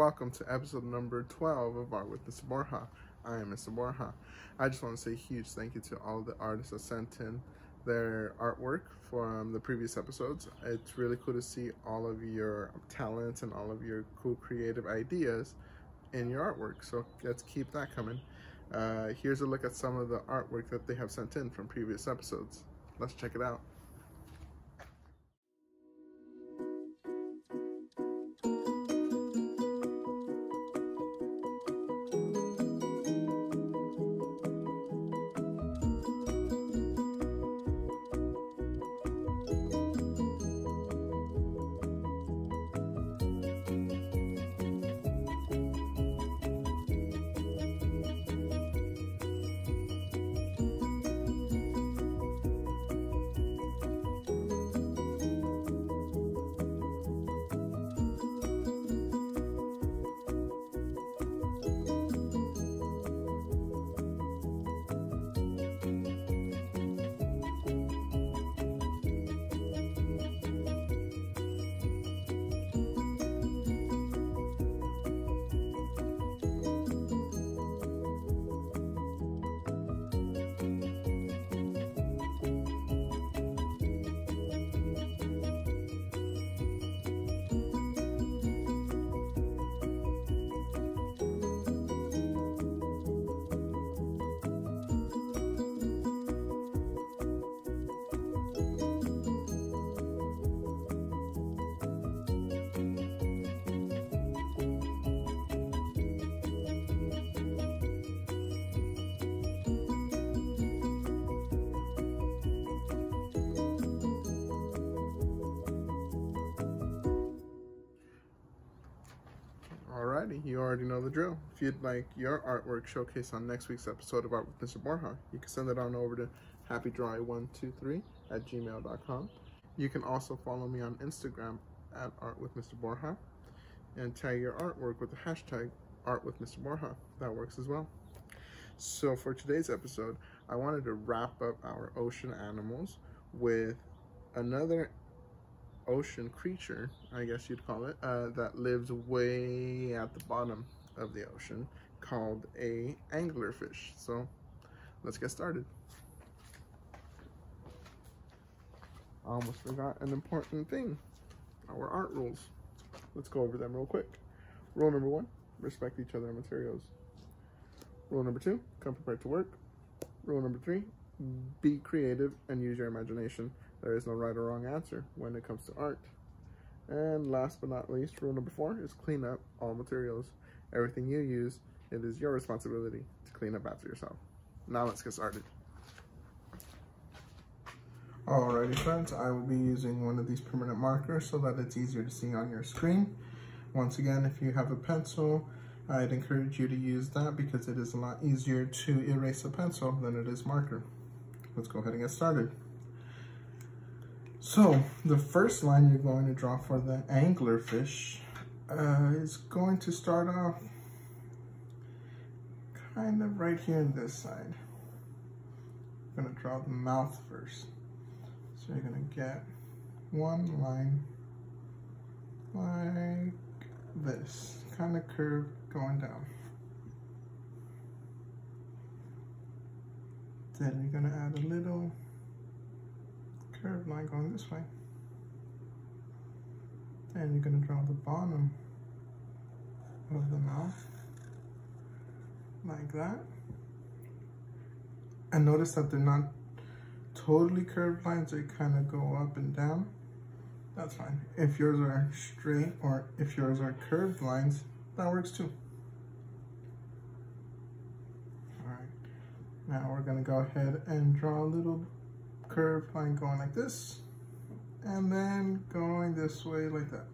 welcome to episode number 12 of Art with Mr. Borja. I am Mr. Borja. I just want to say a huge thank you to all the artists that sent in their artwork from the previous episodes. It's really cool to see all of your talents and all of your cool creative ideas in your artwork, so let's keep that coming. Here's a look at some of the artwork that they have sent in from previous episodes. Let's check it out. Alrighty, you already know the drill. If you'd like your artwork showcased on next week's episode of Art with Mr. Borja, you can send it on over to happydry123@gmail.com. You can also follow me on Instagram at Art with Mr. Borja and tag your artwork with the hashtag Art with Mr. Borja. That works as well. So for today's episode, I wanted to wrap up our ocean animals with another ocean creature, I guess you'd call it, that lives way at the bottom of the ocean, called a anglerfish. So let's get started. I almost forgot an important thing, our art rules. Let's go over them real quick. Rule number 1, respect each other's materials. Rule number 2, come prepared to work. Rule number 3, be creative and use your imagination. There is no right or wrong answer when it comes to art. And last but not least, rule number 4 is clean up all materials. Everything you use, it is your responsibility to clean up after yourself. Now let's get started. Alrighty friends, I will be using one of these permanent markers so that it's easier to see on your screen. Once again, if you have a pencil, I'd encourage you to use that because it is a lot easier to erase a pencil than it is marker. Let's go ahead and get started. So the first line you're going to draw for the anglerfish is going to start off kind of right here on this side. I'm going to draw the mouth first. So you're going to get one line like this, kind of curved going down. Then you're going to add a little curved line going this way. Then you're going to draw the bottom of the mouth like that. And notice that they're not totally curved lines, they kind of go up and down. That's fine. If yours are straight or if yours are curved lines, that works too. Alright, now we're going to go ahead and draw a little curved line going like this, and then going this way like that.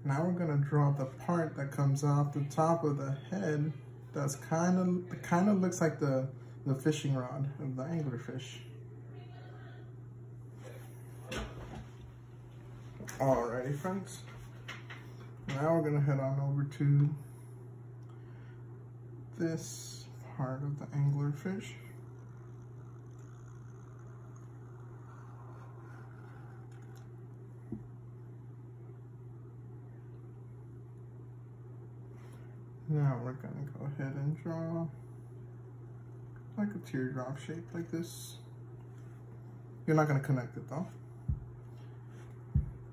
Now we're going to draw the part that comes off the top of the head that's kind of looks like the fishing rod of the anglerfish. Alrighty friends, now we're going to head on over to this part of the anglerfish. Now we're gonna go ahead and draw like a teardrop shape like this. You're not gonna connect it though.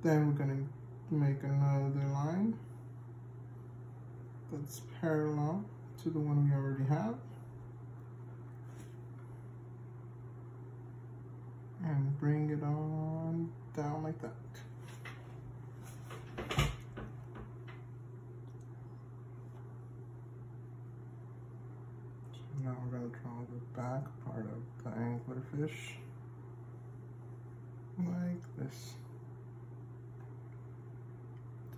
Then we're gonna make another line that's parallel to the one we already have. And bring it on down like that. So now we're going to draw the back part of the anglerfish like this.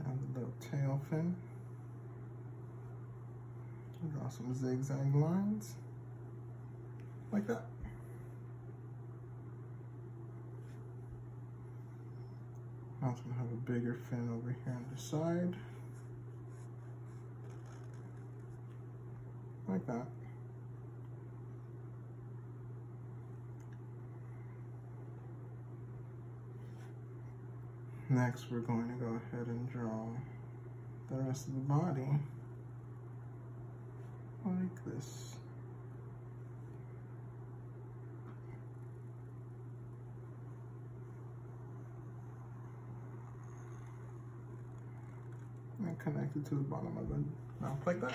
Down the little tail fin. Draw some zigzag lines like that. I'm also going to have a bigger fin over here on the side. Like that. Next, we're going to go ahead and draw the rest of the body like this. And connect it to the bottom of the mouth like that.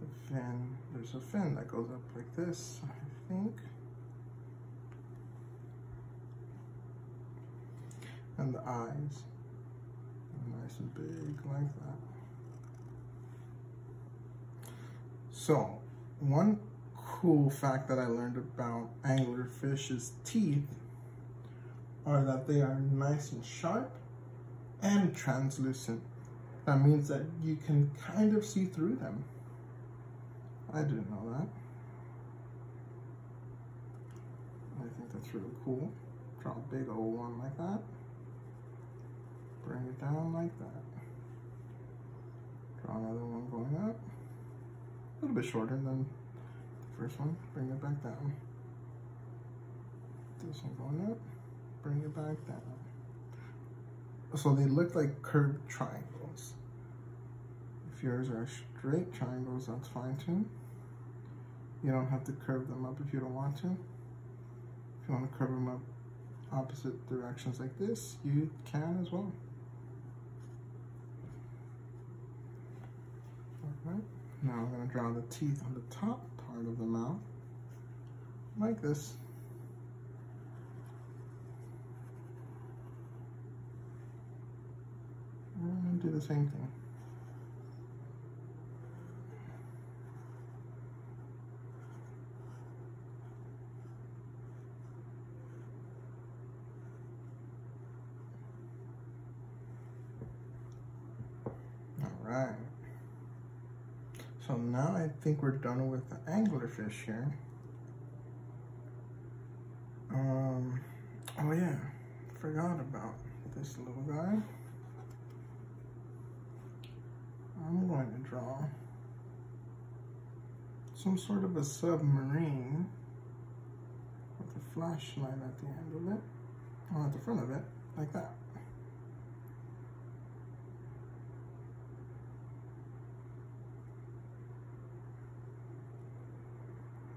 The fin, there's a fin that goes up like this, I think. And the eyes are nice and big like that. So, one cool fact that I learned about anglerfish's teeth are that they are nice and sharp and translucent. That means that you can kind of see through them. I didn't know that. I think that's really cool. Draw a big old one like that. Bring it down like that. Draw another one going up. A little bit shorter than first one, bring it back down. This one going up, bring it back down. So they look like curved triangles. If yours are straight triangles, that's fine too. You don't have to curve them up if you don't want to. If you want to curve them up opposite directions like this, you can as well. Okay. Now I'm going to draw the teeth on the top part of the mouth, like this. And do the same thing. All right. So now I think we're done with the anglerfish here. Oh yeah, forgot about this little guy. I'm going to draw some sort of a submarine with a flashlight at the end of it, or at the front of it, like that.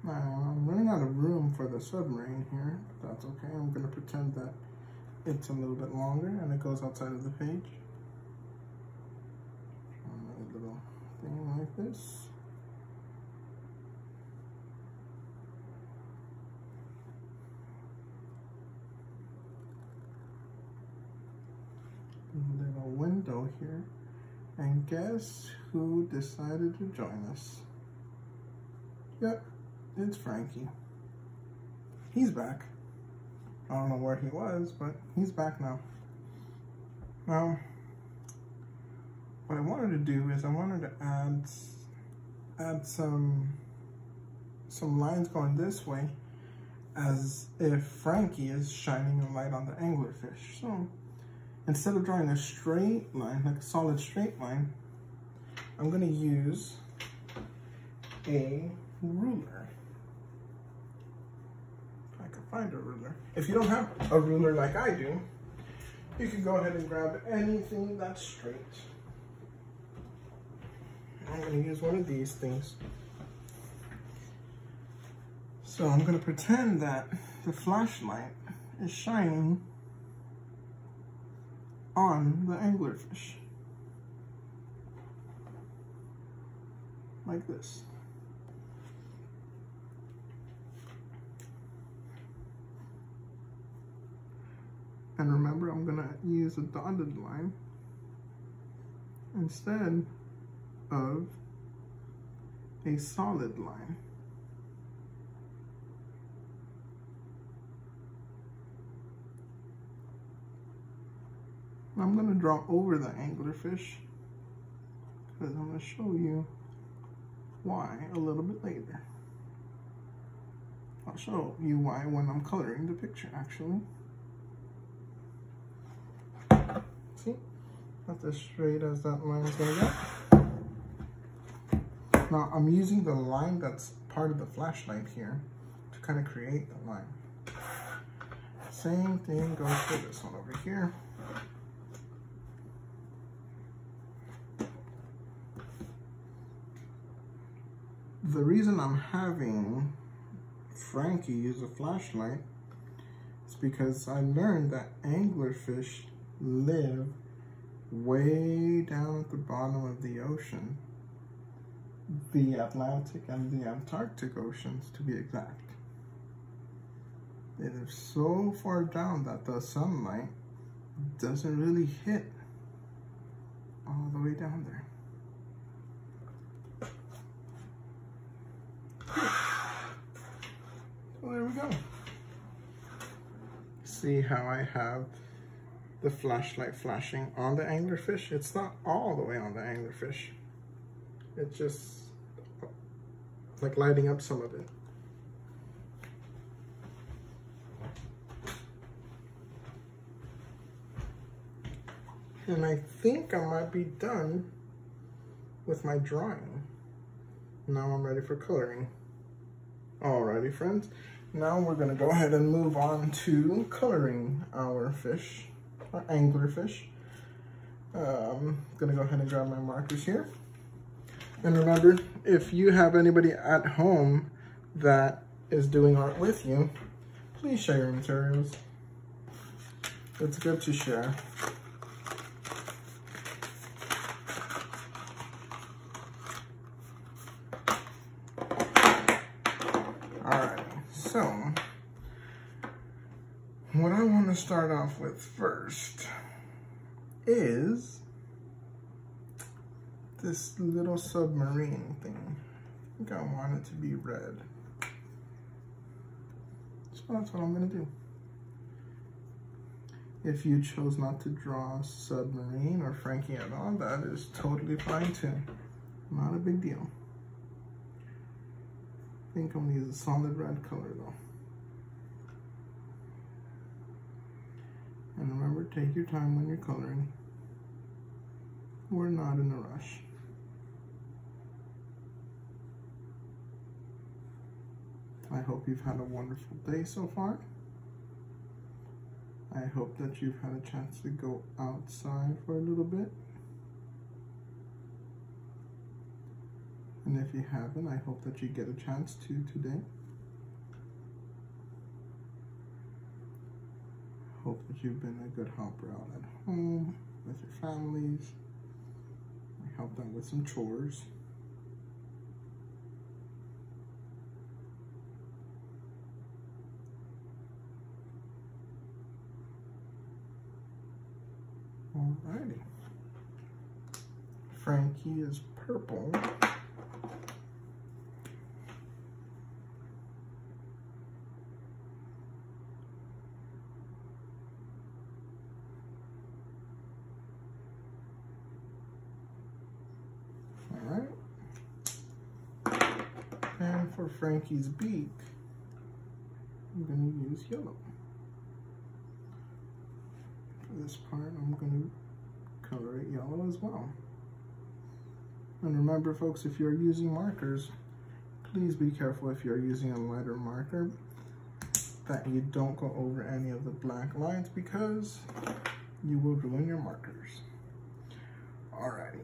I'm running out of room for the submarine here, but that's okay. I'm going to pretend that it's a little bit longer and it goes outside of the page. Another little thing like this. A little window here. And guess who decided to join us? Yep. It's Frankie. He's back. I don't know where he was, but he's back now. Now, what I wanted to do is I wanted to add some lines going this way, as if Frankie is shining a light on the anglerfish. So instead of drawing a straight line, like a solid straight line, I'm going to use a ruler. Find a ruler. If you don't have a ruler like I do, you can go ahead and grab anything that's straight. I'm going to use one of these things. So I'm going to pretend that the flashlight is shining on the anglerfish. Like this. And remember, I'm gonna use a dotted line instead of a solid line. I'm gonna draw over the anglerfish because I'm gonna show you why a little bit later. I'll show you why when I'm coloring the picture, actually. See? That's as straight as that line is gonna get. Now I'm using the line that's part of the flashlight here to kind of create the line. Same thing goes for this one over here. The reason I'm having Frankie use a flashlight is because I learned that anglerfish live way down at the bottom of the ocean, the Atlantic and the Antarctic oceans to be exact. They live so far down that the sunlight doesn't really hit all the way down there. So there we go. See how I have the flashlight flashing on the anglerfish? It's not all the way on the anglerfish. It's just like lighting up some of it. And I think I might be done with my drawing. Now I'm ready for coloring. Alrighty, friends. Now we're gonna go ahead and move on to coloring our fish, our anglerfish. Gonna go ahead and grab my markers here. And remember, if you have anybody at home that is doing art with you, please share your materials. It's good to share. Alright, so what I want to start off with first is this little submarine thing. I think I want it to be red. So that's what I'm going to do. If you chose not to draw a submarine or Frankie at all, that is totally fine too. Not a big deal. I think I'm going to use a solid red color though. And remember, take your time when you're coloring. We're not in a rush. I hope you've had a wonderful day so far. I hope that you've had a chance to go outside for a little bit. And if you haven't, I hope that you get a chance to today. Hope that you've been a good helper out at home with your families. I helped out with some chores. Alrighty. Frankie is purple. Alright. And for Frankie's beak, I'm going to use yellow. This part, I'm going to color it yellow as well. And remember, folks, if you're using markers, please be careful if you're using a lighter marker that you don't go over any of the black lines, because you will ruin your markers. Alrighty.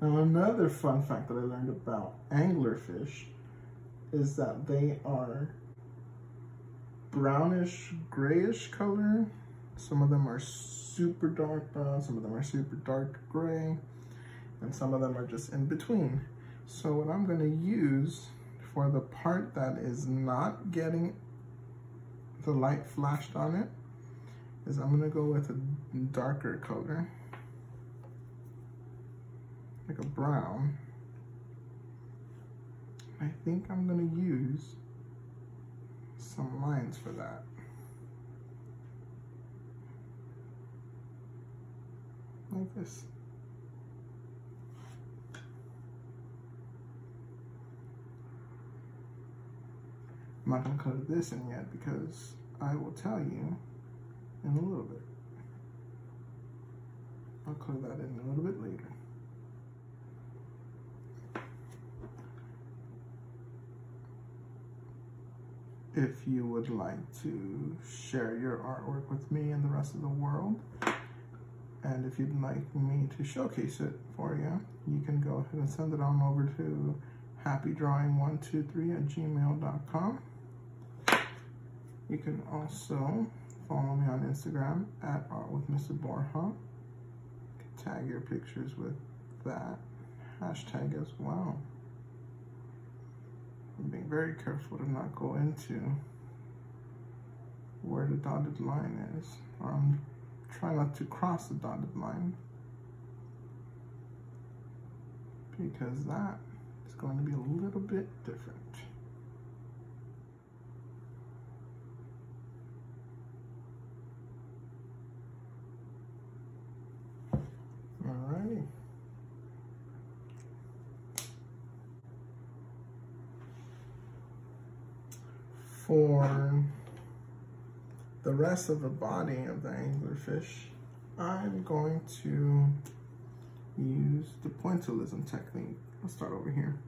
Now another fun fact that I learned about anglerfish is that they are brownish, grayish color. Some of them are super dark brown, some of them are super dark gray, and some of them are just in between. So what I'm gonna use for the part that is not getting the light flashed on it is I'm gonna go with a darker color, like a brown. I think I'm gonna use some lines for that. Like this. I'm not gonna color this in yet because I will tell you in a little bit. I'll color that in a little bit later. If you would like to share your artwork with me and the rest of the world, and if you'd like me to showcase it for you, you can go ahead and send it on over to happydrawing123@gmail.com. You can also follow me on Instagram at @artwithmrborja. Tag your pictures with that hashtag as well. I'm being very careful to not go into where the dotted line is, or I'm trying not to cross the dotted line, because that is going to be a little bit different. Alrighty. For the rest of the body of the anglerfish, I'm going to use the pointillism technique. I'll start over here,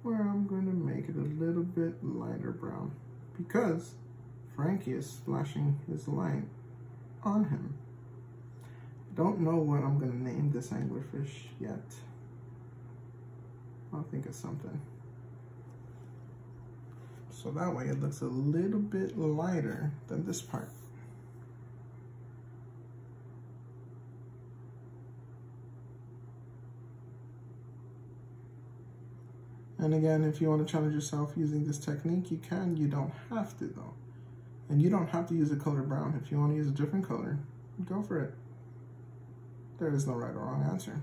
where I'm going to make it a little bit lighter brown because Frankie is splashing his light on him. I don't know what I'm going to name this anglerfish yet. I'll think of something. So that way it looks a little bit lighter than this part. And again, if you want to challenge yourself using this technique, you can. You don't have to though. And you don't have to use a color brown. If you want to use a different color, go for it. There is no right or wrong answer.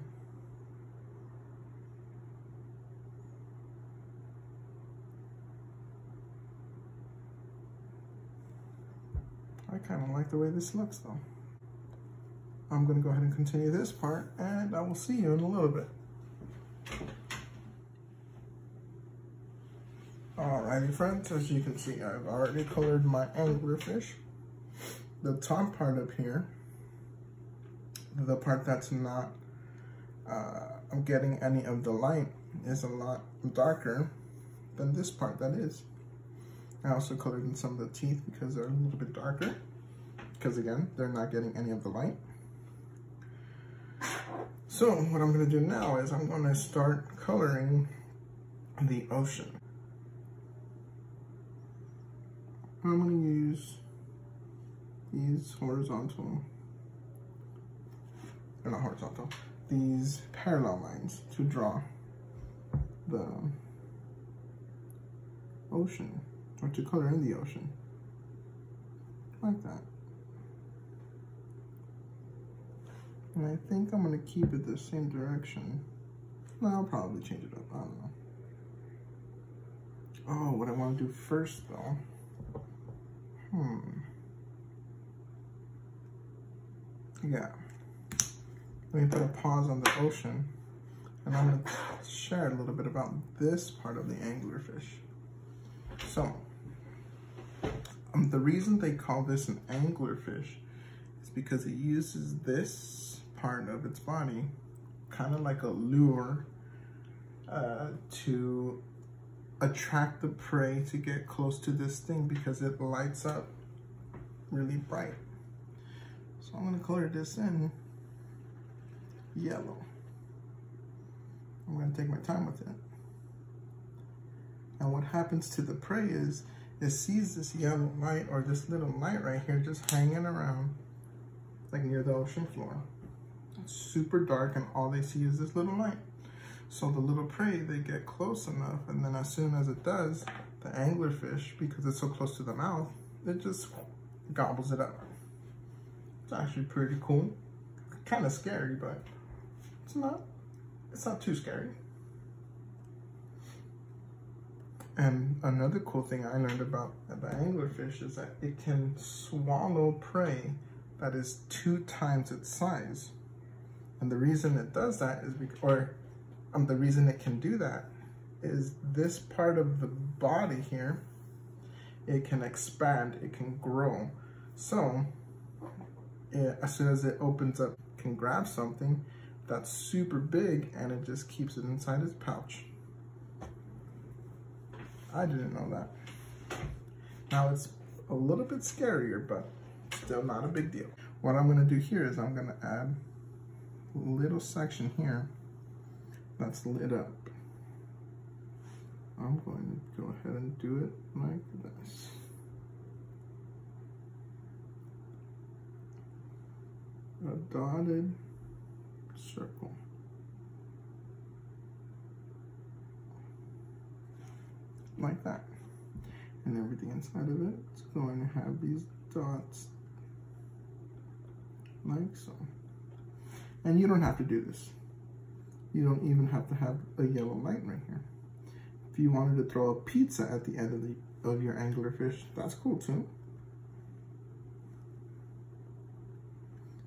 I kind of like the way this looks though. I'm going to go ahead and continue this part, and I will see you in a little bit. Alrighty friends, as you can see, I've already colored my anglerfish. The top part up here, the part that's not getting any of the light, is a lot darker than this part that is. I also colored in some of the teeth because they're a little bit darker, because again, they're not getting any of the light. So what I'm going to do now is I'm going to start coloring the ocean. I'm going to use these these parallel lines to draw the ocean, or to color in the ocean, like that. And I think I'm going to keep it the same direction. No, I'll probably change it up, I don't know. Oh, what I want to do first though, yeah. Let me put a pause on the ocean, and I'm going to share a little bit about this part of the anglerfish. So, the reason they call this an anglerfish is because it uses this part of its body, kind of like a lure, to attract the prey to get close to this thing, because it lights up really bright. So I'm gonna color this in yellow. I'm gonna take my time with it. And what happens to the prey is it sees this yellow light or this little light right here just hanging around like near the ocean floor. It's super dark and all they see is this little light. So the little prey, they get close enough, and then as soon as it does, the anglerfish, because it's so close to the mouth, it just gobbles it up. It's actually pretty cool. Kind of scary, but it's not too scary. And another cool thing I learned about the anglerfish is that it can swallow prey that is 2 times its size. And the reason it does that is because, the reason it can do that is this part of the body here, it can expand, it can grow. So as soon as it opens up, it can grab something that's super big and it just keeps it inside its pouch. I didn't know that. Now it's a little bit scarier, but still not a big deal. What I'm gonna do here is I'm gonna add a little section here that's lit up. I'm going to go ahead and do it like this. A dotted circle. Like that. And everything inside of it is going to have these dots like so. And you don't have to do this. You don't even have to have a yellow light right here. If you wanted to throw a pizza at the end of your anglerfish, that's cool too.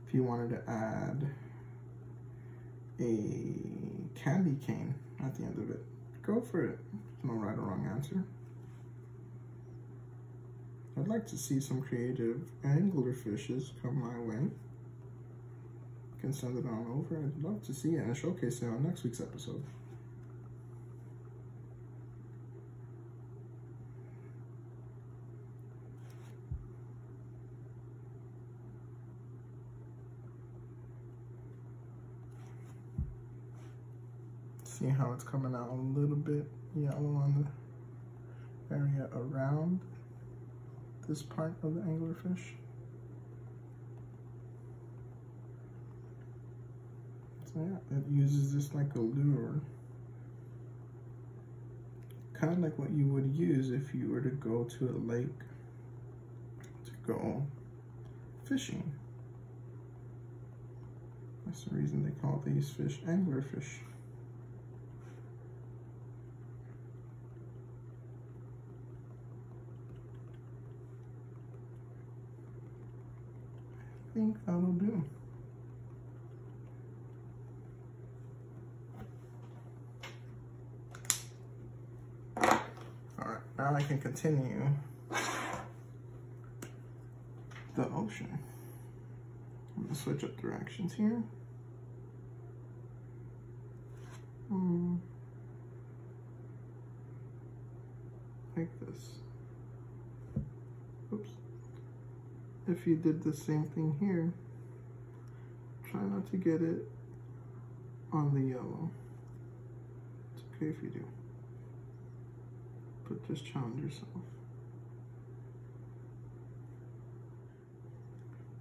If you wanted to add a candy cane at the end of it, go for it. There's no right or wrong answer. I'd like to see some creative anglerfishes come my way. Can send it on over. I'd love to see it and showcase it on next week's episode. See how it's coming out a little bit yellow on the area around this part of the anglerfish. Yeah, it uses this like a lure. Kind of like what you would use if you were to go to a lake to go fishing. That's the reason they call these fish anglerfish. I think that'll do. Now I can continue the ocean. I'm gonna switch up directions here. Like this. Oops. If you did the same thing here, try not to get it on the yellow. It's okay if you do. But just challenge yourself.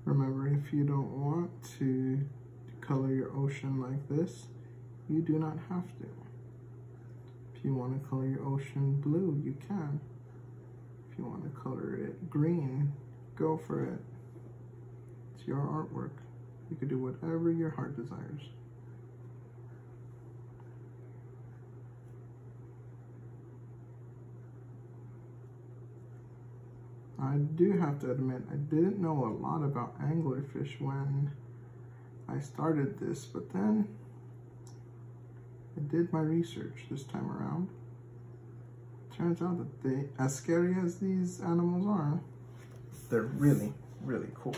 Remember, if you don't want to color your ocean like this, you do not have to. If you want to color your ocean blue, you can. If you want to color it green, go for it. It's your artwork. You can do whatever your heart desires. I do have to admit, I didn't know a lot about anglerfish when I started this, but then I did my research this time around. Turns out that they, as scary as these animals are, they're really, really cool.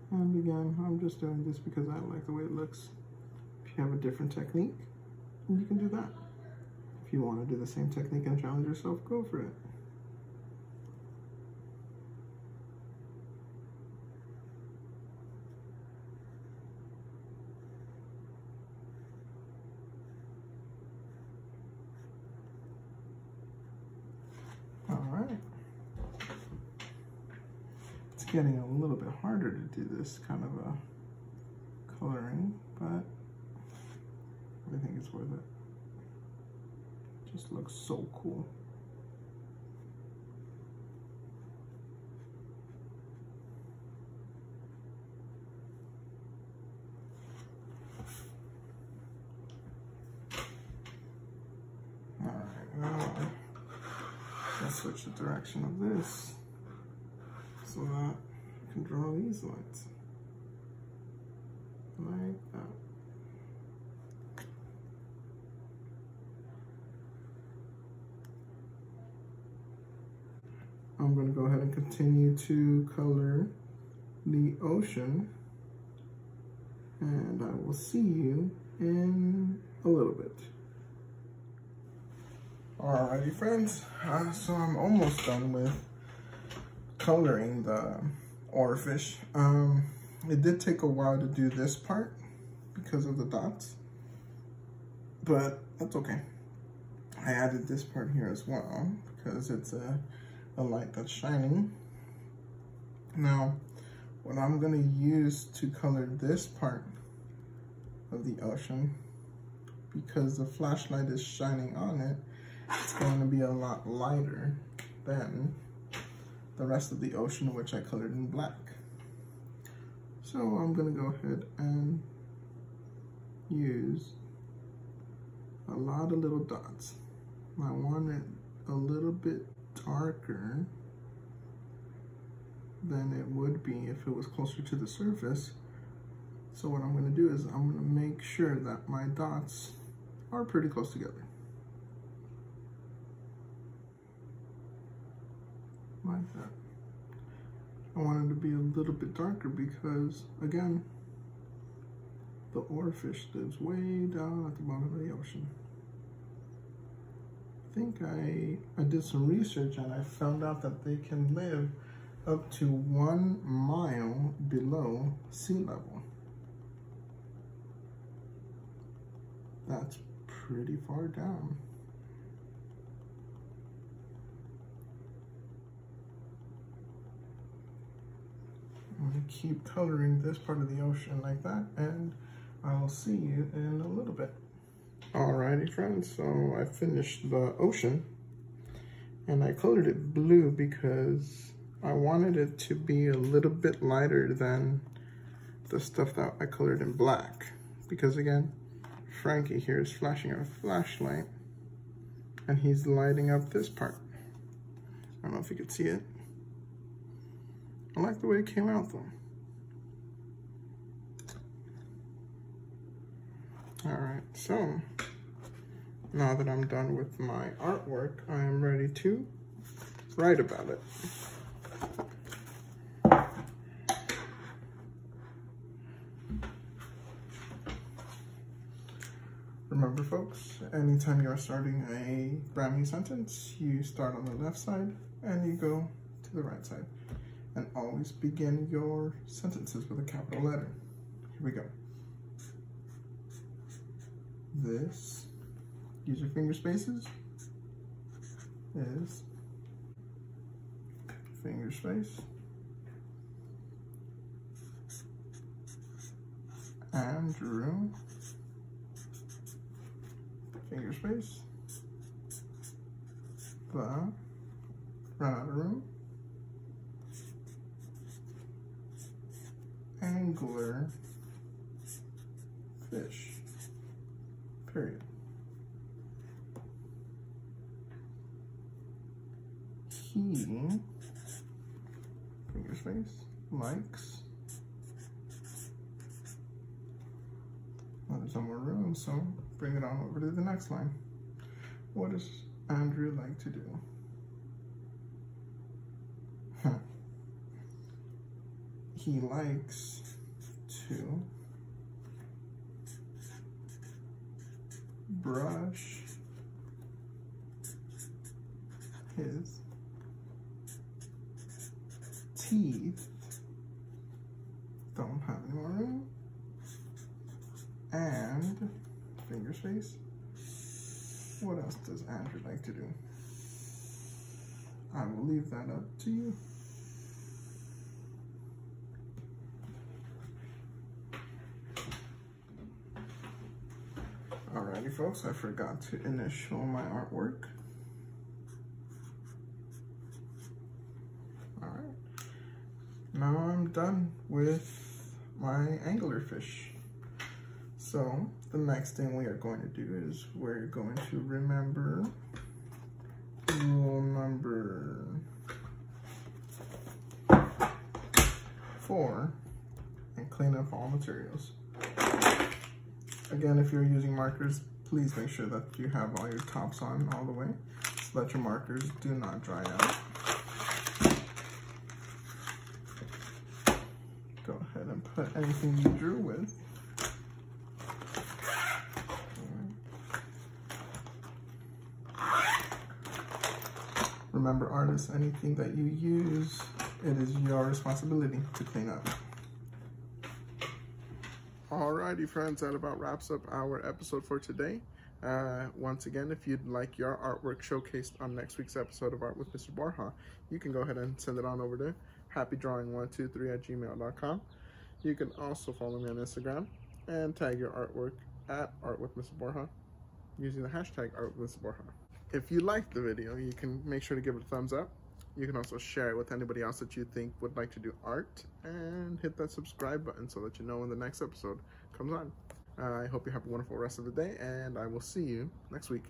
And again, I'm just doing this because I like the way it looks. If you have a different technique, you can do that. If you want to do the same technique and challenge yourself, go for it. getting a little bit harder to do this kind of a coloring, but I think it's worth it. Just looks so cool. Alright, now let's switch the direction of this so that I can draw these lines. Like that. I'm going to go ahead and continue to color the ocean, and I will see you in a little bit. Alrighty friends, so I'm almost done with coloring the oarfish. It did take a while to do this part because of the dots, but that's okay. I added this part here as well because it's a light that's shining. Now, what I'm gonna use to color this part of the ocean, because the flashlight is shining on it, it's going to be a lot lighter than the rest of the ocean, which I colored in black. So I'm gonna go ahead and use a lot of little dots. I want it a little bit darker than it would be if it was closer to the surface. So what I'm going to do is I'm going to make sure that my dots are pretty close together. Like that. I want it to be a little bit darker because, again, the oarfish lives way down at the bottom of the ocean. I think I did some research and I found out that they can live up to 1 mile below sea level. That's pretty far down. I'm going to keep coloring this part of the ocean like that, and I will see you in a little bit. Alrighty friends, so I finished the ocean and I colored it blue because I wanted it to be a little bit lighter than the stuff that I colored in black. Because again, Frankie here is flashing a flashlight and he's lighting up this part. I don't know if you could see it. I like the way it came out though. Alright, so now that I'm done with my artwork, I am ready to write about it. Remember folks, anytime you're starting a brand new sentence, you start on the left side and you go to the right side. And always begin your sentences with a capital letter. Here we go. This, use your finger spaces, is finger space, Andrew, finger space, the, run out of room, angler, fish, period. He, finger space, likes. Well, there's no more room, so bring it on over to the next line. What does Andrew like to do? He likes to brush his teeth. Don't have any more room. And finger space. What else does Andrew like to do? I will leave that up to you. folks, I forgot to initial my artwork. Alright, now I'm done with my anglerfish. So the next thing we are going to do is we're going to remember rule number 4 and clean up all materials. Again, if you're using markers, please make sure that you have all your tops on all the way so that your markers do not dry out. Go ahead and put anything you drew with. Remember, artists, anything that you use, it is your responsibility to clean up. Alrighty friends, that about wraps up our episode for today. Once again, if you'd like your artwork showcased on next week's episode of Art with Mr. Borja, you can go ahead and send it on over to happydrawing123@gmail.com. You can also follow me on Instagram and tag your artwork at Art with Mr. Borja using the hashtag Art with Mr. Borja. If you liked the video, you can make sure to give it a thumbs up. You can also share it with anybody else that you think would like to do art, and hit that subscribe button so that you know when the next episode comes on. I hope you have a wonderful rest of the day, and I will see you next week.